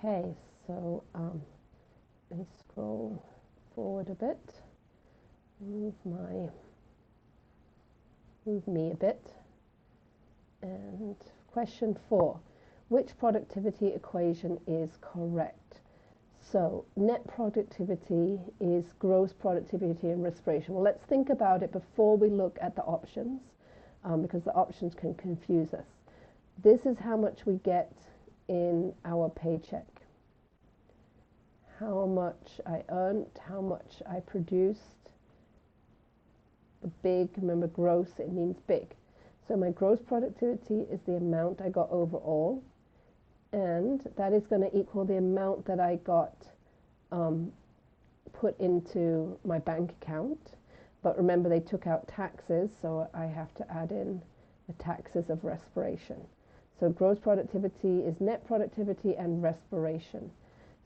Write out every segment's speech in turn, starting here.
Okay, so let me scroll forward a bit, move me a bit, and question 4. Which productivity equation is correct? So net productivity is gross productivity and respiration. Well, let's think about it before we look at the options, because the options can confuse us. This is how much we get in our paycheck. How much I earned, how much I produced. The big, remember gross, it means big. So my gross productivity is the amount I got overall, and that is going to equal the amount that I got put into my bank account. But remember, they took out taxes, so I have to add in the taxes of respiration. So gross productivity is net productivity and respiration.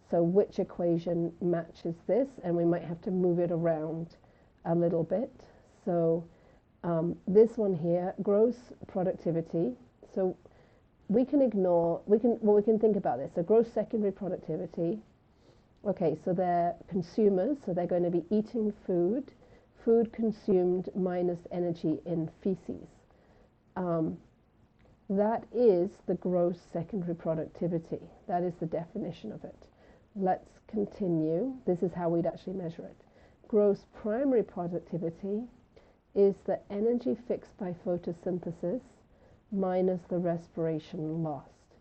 So which equation matches this? And we might have to move it around a little bit. So this one here, gross productivity. So we can ignore, we can think about this. So gross secondary productivity. Okay, so they're consumers, so they're going to be eating food, food consumed minus energy in feces. That is the gross secondary productivity. That is the definition of it. Let's continue. This is how we'd actually measure it. Gross primary productivity is the energy fixed by photosynthesis minus the respiration lost.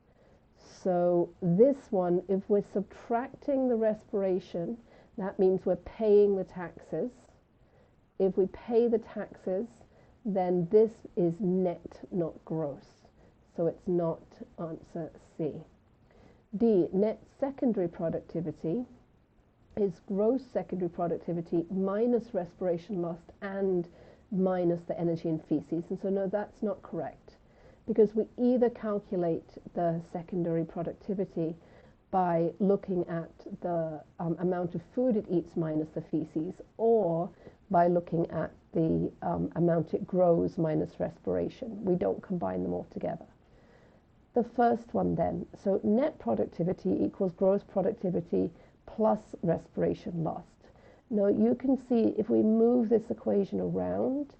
So this one, if we're subtracting the respiration, that means we're paying the taxes. If we pay the taxes, then this is net, not gross. So it's not answer C. D, net secondary productivity is gross secondary productivity minus respiration lost and minus the energy in feces. And so no, that's not correct, because we either calculate the secondary productivity by looking at the amount of food it eats minus the feces, or by looking at the amount it grows minus respiration. We don't combine them all together. The first one then, so net productivity equals gross productivity plus respiration lost. Now you can see if we move this equation around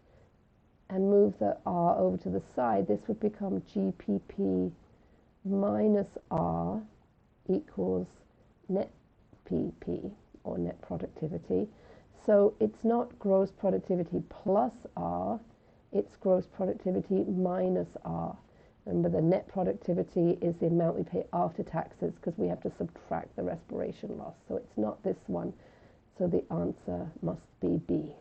and move the R over to the side, this would become GPP minus R equals net PP, or net productivity. So it's not gross productivity plus R, it's gross productivity minus R. Remember, the net productivity is the amount we pay after taxes, because we have to subtract the respiration loss. So it's not this one. So the answer must be B.